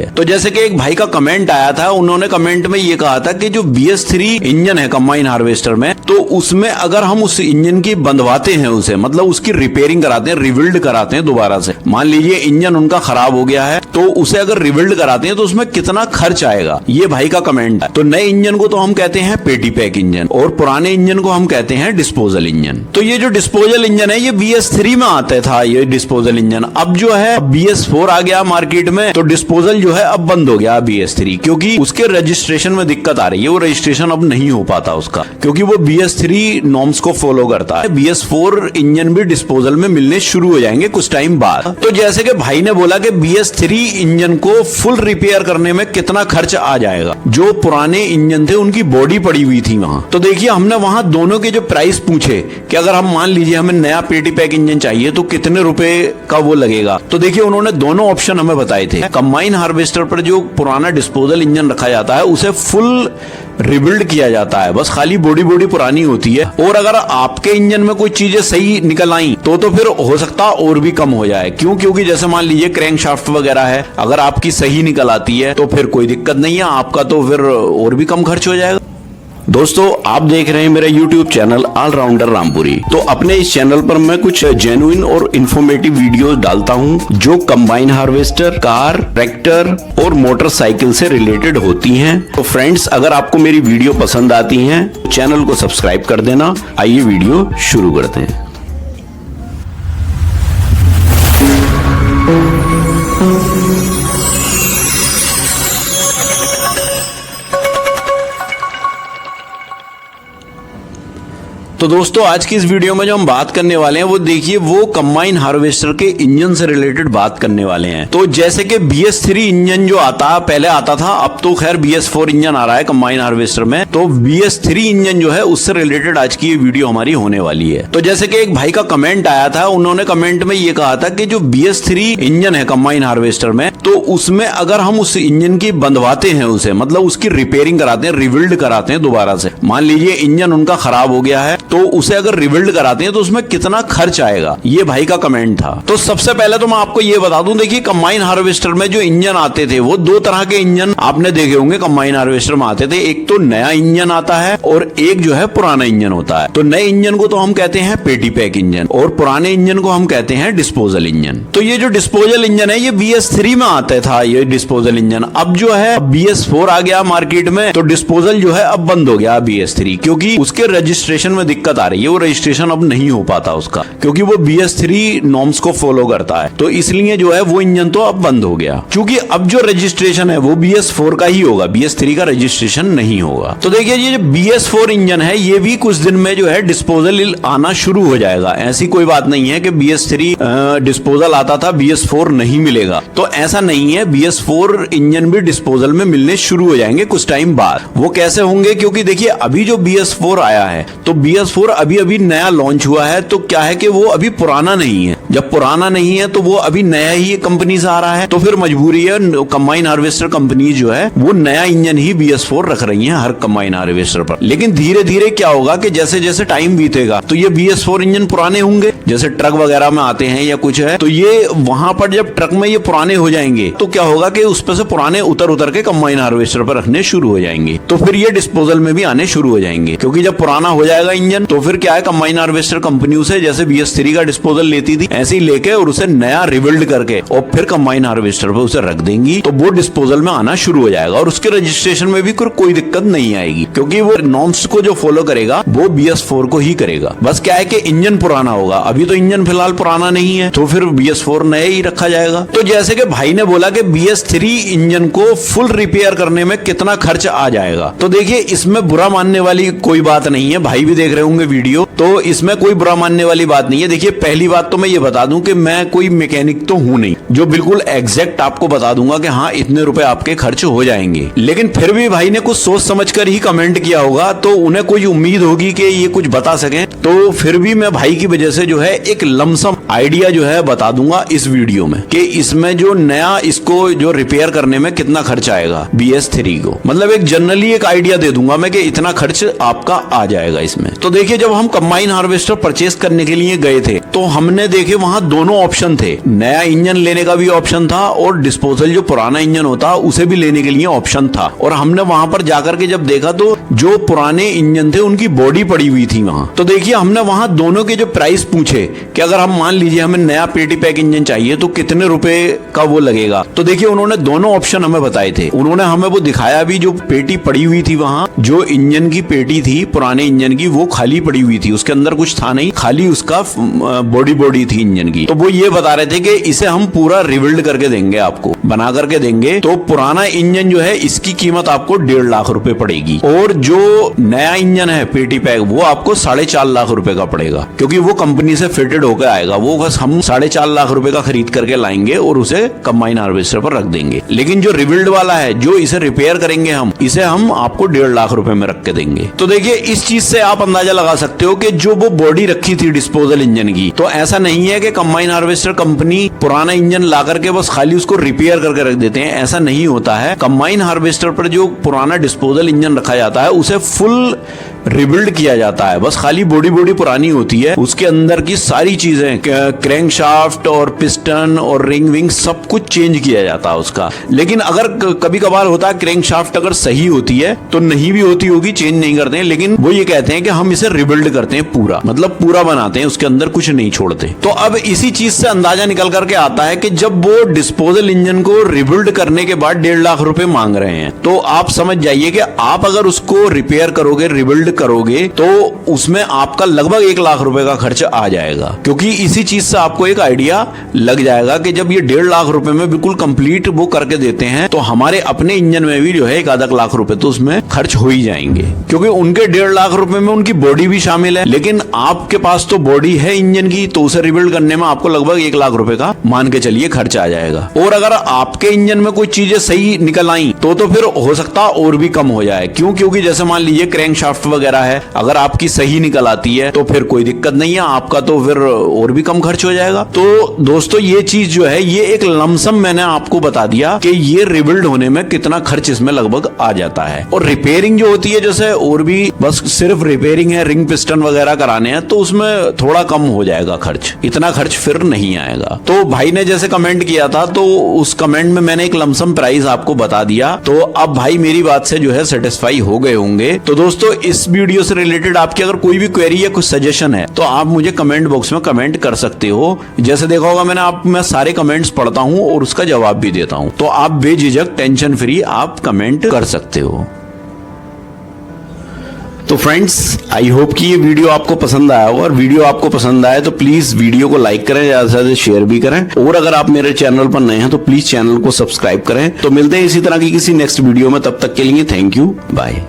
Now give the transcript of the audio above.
है। तो जैसे कि एक भाई का कमेंट आया था, उन्होंने कमेंट में ये कहा था कि जो BS3 इंजन है कंबाइन हार्वेस्टर में, तो उसमें अगर हम उस इंजन की बंधवाते हैं, उसे मतलब उसकी रिपेयरिंग कराते हैं, रिबिल्ड कराते हैं दोबारा से, मान लीजिए इंजन उनका खराब हो गया है, तो उसे अगर रिबिल्ड कराते हैं तो उसमें कितना खर्च आएगा, ये भाई का कमेंट है। तो नए इंजन को तो हम कहते हैं पेटी पैक इंजन और पुराने इंजन को हम कहते हैं डिस्पोजल इंजन। तो ये जो डिस्पोजल इंजन है ये BS3 में आता था, ये डिस्पोजल इंजन। अब जो है BS4 आ गया मार्केट में, तो डिस्पोजल जो है अब बंद हो गया BS3, क्योंकि उसके रजिस्ट्रेशन में दिक्कत आ रही है, वो रजिस्ट्रेशन अब नहीं हो पाता उसका, क्योंकि वो BS3 नॉर्म्स को फॉलो करता है। BS4 इंजन भी डिस्पोजल में मिलने शुरू हो जाएंगे कुछ टाइम बाद। तो जैसे कि भाई ने बोला कि BS3 इंजन को फुल रिपेयर करने में कितना खर्च आ जाएगा, जो पुराने इंजन थे उनकी बॉडी पड़ी हुई थी वहां। तो देखिए हमने वहां दोनों के जो प्राइस पूछे कि अगर हम मान लीजिए हमें नया पेटी पैक इंजन चाहिए तो कितने रुपए का वो लगेगा, तो देखिए उन्होंने दोनों ऑप्शन हमें बताए थे। कंबाइन हार्वेस्टर पर जो पुराना डिस्पोजल इंजन रखा जाता है उसे फुल रिबिल्ड किया जाता है, बस खाली बॉडी पुरानी होती है, और अगर आपके इंजन में कोई चीजें सही निकल आई तो फिर हो सकता और भी कम हो जाए। क्योंकि जैसे मान लीजिए क्रैंक शाफ्ट वगैरह है, अगर आपकी सही निकल आती है तो फिर कोई दिक्कत नहीं है, आपका तो फिर और भी कम खर्च हो जाएगा। दोस्तों आप देख रहे हैं मेरा YouTube चैनल ऑलराउंडर रामपुरी। तो अपने इस चैनल पर मैं कुछ जेन्युइन और इंफॉर्मेटिव वीडियोस डालता हूं जो कंबाइन हार्वेस्टर, कार, ट्रैक्टर और मोटरसाइकिल से रिलेटेड होती हैं। तो फ्रेंड्स अगर आपको मेरी वीडियो पसंद आती हैं तो चैनल को सब्सक्राइब कर देना। आइए वीडियो शुरू करते हैं। तो दोस्तों आज की इस वीडियो में जो हम बात करने वाले हैं वो देखिए वो कंबाइन हार्वेस्टर के इंजन से रिलेटेड बात करने वाले हैं। तो जैसे कि BS3 इंजन जो पहले आता था, अब तो खैर BS4 इंजन आ रहा है कंबाइन हार्वेस्टर में, तो BS3 इंजन जो है उससे रिलेटेड आज की ये वीडियो हमारी होने वाली है। तो जैसे कि एक भाई का कमेंट आया था, उन्होंने कमेंट में ये कहा था कि जो BS3 इंजन है कंबाइन हार्वेस्टर में, तो उसमें अगर हम उस इंजन की बंधवाते हैं, उसे मतलब उसकी रिपेयरिंग कराते हैं, रिबिल्ड कराते हैं दोबारा से, मान लीजिए इंजन उनका खराब हो गया है, तो उसे अगर रिबिल्ड कराते हैं तो उसमें कितना खर्च आएगा, ये भाई का कमेंट था। तो सबसे पहले तो मैं आपको ये बता दूं, देखिए कंबाइन हार्वेस्टर में जो इंजन आते थे वो दो तरह के इंजन आपने देखे होंगे कंबाइन हार्वेस्टर में आते थे। एक तो नया इंजन आता है और एक जो है पुराना इंजन होता है। तो नए इंजन को तो हम कहते हैं पेटी पैक इंजन और पुराने इंजन को हम कहते हैं डिस्पोजल इंजन। तो ये जो डिस्पोजल इंजन है ये BS3 में आता था, ये डिस्पोजल इंजन। अब जो है BS4 आ गया मार्केट में, तो डिस्पोजल जो है अब बंद हो गया BS3, क्योंकि उसके रजिस्ट्रेशन में दिक्कत आ रही है, वो रजिस्ट्रेशन अब नहीं हो पाता उसका, क्योंकि वो BS3 नॉर्म्स को फॉलो करता है। तो इसलिए जो है वो इंजन तो अब बंद हो गया, क्योंकि अब जो रजिस्ट्रेशन है वो BS4 का ही होगा, BS3 का रजिस्ट्रेशन नहीं होगा। तो देखिए ये जो BS4 इंजन है ये भी कुछ दिन में जो है डिस्पोजल आना शुरू हो जाएगा। ऐसी कोई बात नहीं है कि BS3 डिस्पोजल आता था BS4 नहीं मिलेगा, तो ऐसा नहीं है। BS4 इंजन भी डिस्पोजल में मिलने शुरू हो जाएंगे कुछ टाइम बाद। वो कैसे होंगे, क्योंकि देखिए अभी जो BS4 आया है, तो BS4 अभी नया लॉन्च हुआ है, तो क्या है कि वो अभी पुराना नहीं है। जब पुराना नहीं है तो वो अभी नया ही कंपनी से आ रहा है, तो फिर मजबूरी है कंबाइन हार्वेस्टर कंपनी जो है वो नया इंजन ही BS4 रख रही है हर कंबाइन हार्वेस्टर पर। लेकिन धीरे धीरे क्या होगा कि जैसे जैसे टाइम बीतेगा तो ये BS4 इंजन पुराने होंगे, जैसे ट्रक वगैरह में आते हैं या कुछ है, तो ये वहां पर जब ट्रक में ये पुराने हो जाएंगे तो क्या होगा कि उस पर से पुराने उतर के कंबाइन हार्वेस्टर पर रखने शुरू हो जाएंगे। तो फिर ये डिस्पोजल में भी आने शुरू हो जाएंगे, क्योंकि जब पुराना हो जाएगा इंजन तो फिर क्या है कंबाइन हार्वेस्टर कंपनी से जैसे BS3 का डिस्पोजल लेती थी ऐसे ही लेके और उसे नया रिबिल्ड करके और फिर कंबाइन हार्वेस्टर पे उसे रख देंगी, तो वो डिस्पोजल में आना शुरू हो जाएगा और उसके रजिस्ट्रेशन में भी कोई दिक्कत नहीं आएगी, क्योंकि वो नॉर्म्स को जो फॉलो करेगा वो BS4 को ही करेगा। बस क्या है कि इंजन पुराना होगा, अभी तो इंजन फिलहाल पुराना नहीं है, तो फिर BS4 नया ही रखा जाएगा। तो जैसे कि भाई ने बोला कि BS3 इंजन को फुल रिपेयर करने में कितना खर्च आ जाएगा, तो देखिए इसमें बुरा मानने वाली कोई बात नहीं है। भाई भी देख रहे होंगे वीडियो, तो इसमें कोई बुरा मानने वाली बात नहीं है। देखिए पहली बात तो मैं ये बता दूं कि मैं कोई मैकेनिक तो हूं नहीं जो बिल्कुल एग्जैक्ट आपको बता दूंगा कि हाँ इतने रुपए आपके खर्च हो जाएंगे, लेकिन फिर भी भाई ने कुछ सोच समझकर ही कमेंट किया होगा, तो उन्हें कोई उम्मीद होगी कि ये कुछ बता सकें। तो फिर भी मैं भाई की वजह से जो है एक लमसम आइडिया जो है बता दूंगा इस वीडियो में कि इसमें जो नया इसको जो रिपेयर करने में कितना खर्च आएगा BS3 को, मतलब एक जनरली एक आइडिया दे दूंगा मैं कि इतना खर्च आपका आ जाएगा इसमें। तो देखिए जब हम कंबाइन हार्वेस्टर परचेस करने के लिए गए थे तो हमने देखे वहां दोनों ऑप्शन थे, नया इंजन लेने का भी ऑप्शन था और डिस्पोजल जो पुराना इंजन होता उसे भी लेने के लिए ऑप्शन था। और हमने वहां पर जाकर के जब देखा तो जो पुराने इंजन थे उनकी बॉडी पड़ी हुई थी वहां। तो देखिए हमने वहां दोनों के जो प्राइस पूछे कि अगर हम मान लीजिए हमें नया पेटी पैक इंजन चाहिए तो कितने रुपए का वो लगेगा। तो देखिए उन्होंने दोनों ऑप्शन हमें बताए थे। उन्होंने हमें वो दिखाया भी, जो पेटी पड़ी हुई थी वहां, जो इंजन की पेटी थी पुराने इंजन की वो खाली पड़ी हुई थी, उसके अंदर कुछ था नहीं, खाली उसका बॉडी थी इंजन की। तो वो ये बता रहे थे कि इसे हम पूरा रिबिल्ड करके देंगे, आपको बना करके देंगे। तो पुराना इंजन जो है इसकी कीमत आपको 1.5 लाख रुपए पड़ेगी और जो नया इंजन है पेटी पैक वो आपको 4.5 लाख रुपए का पड़ेगा, क्योंकि वो कंपनी से फिटेड होकर आएगा। वो बस हम 4.5 लाख रुपए का खरीद करके लाएंगे और उसे कंबाइन हार्वेस्टर पर रख देंगे। लेकिन जो रिबिल्ड वाला है, जो इसे रिपेयर करेंगे हम, इसे हम आपको 1.5 लाख रुपए में रख के देंगे। तो देखिए इस चीज से आप अंदाजा लगा सकते हो कि जो वो बॉडी रखी थी डिस्पोजल इंजन की, तो ऐसा नहीं है कि कंबाइन हार्वेस्टर कंपनी पुराना इंजन ला करके बस खाली उसको रिपेयर करके रख देते हैं, ऐसा नहीं होता है। कंबाइन हार्वेस्टर पर जो पुराना डिस्पोजल इंजन रखा जाता है उसे फुल रिबिल्ड किया जाता है। बस खाली बॉडी पुरानी होती है, उसके अंदर की सारी चीजें, क्रैंकशाफ्ट और पिस्टन और रिंग विंग सब कुछ चेंज किया जाता है उसका। लेकिन अगर कभी कभार होता है क्रैंकशाफ्ट अगर सही होती है तो नहीं भी होती होगी, चेंज नहीं करते हैं, लेकिन वो ये कहते हैं कि हम इसे रिबिल्ड करते हैं पूरा, मतलब पूरा बनाते हैं, उसके अंदर कुछ नहीं छोड़ते। तो अब इसी चीज से अंदाजा निकल करके आता है कि जब वो डिस्पोजल इंजन को रिबिल्ड करने के बाद 1.5 लाख रुपए मांग रहे हैं, तो आप समझ जाइए कि आप अगर उसको रिपेयर करोगे, रिबिल्ड करोगे, तो उसमें आपका लगभग 1 लाख रुपए का खर्च आ जाएगा। क्योंकि इसी चीज से आपको एक आइडिया लग जाएगा कि जब ये 1.5 लाख रुपए में बिल्कुल कंप्लीट वो करके देते हैं, तो हमारे अपने इंजन में भी जो है 1 लाख रुपए तो उसमें खर्च हो ही जाएंगे, क्योंकि उनके 1.5 लाख रुपए में उनकी बॉडी भी शामिल है। लेकिन आपके पास तो बॉडी है इंजन की, तो उसे रिबिल्ड करने में आपको लगभग 1 लाख रुपए का मान के चलिए खर्च आ जाएगा। और अगर आपके इंजन में कोई चीजें सही निकल आई तो फिर हो सकता है और भी कम हो जाए। क्यों? क्योंकि जैसे मान लीजिए क्रैंकशाफ्ट वगैरह है, अगर आपकी सही निकल आती है तो फिर कोई दिक्कत नहीं है, आपका तो फिर और भी कम खर्च हो जाएगा। तो दोस्तों ये चीज जो है ये एक लमसम मैंने आपको बता दिया कि ये रिबिल्ड होने में कितना खर्च इसमें लगभग आ जाता है। और रिपेयरिंग जो होती है, जैसे और भी बस सिर्फ रिपेयरिंग है, रिंग पिस्टन वगैरह कराने हैं, तो उसमें थोड़ा कम हो जाएगा खर्च, इतना खर्च फिर नहीं आएगा। तो भाई ने जैसे कमेंट किया था तो उस कमेंट में मैंने एक लमसम प्राइस आपको बता दिया। तो अब भाई मेरी बात से जो है सेटिस्फाई हो गए होंगे। तो दोस्तों इस वीडियो से रिलेटेड आपकी अगर कोई भी क्वेरी या कुछ सजेशन है तो आप मुझे कमेंट बॉक्स में कमेंट कर सकते हो। जैसे देखा होगा मैं सारे कमेंट्स पढ़ता हूं और उसका जवाब भी देता हूं, तो आप बेझिझक टेंशन फ्री आप कमेंट कर सकते हो। तो फ्रेंड्स आई होप कि ये वीडियो आपको पसंद आया होगा, और वीडियो आपको पसंद आए तो प्लीज वीडियो को लाइक करें, ज्यादा से ज्यादा शेयर भी करें, और अगर आप मेरे चैनल पर नए हैं तो प्लीज चैनल को सब्सक्राइब करें। तो मिलते हैं इसी तरह की किसी नेक्स्ट वीडियो में, तब तक के लिए थैंक यू, बाय।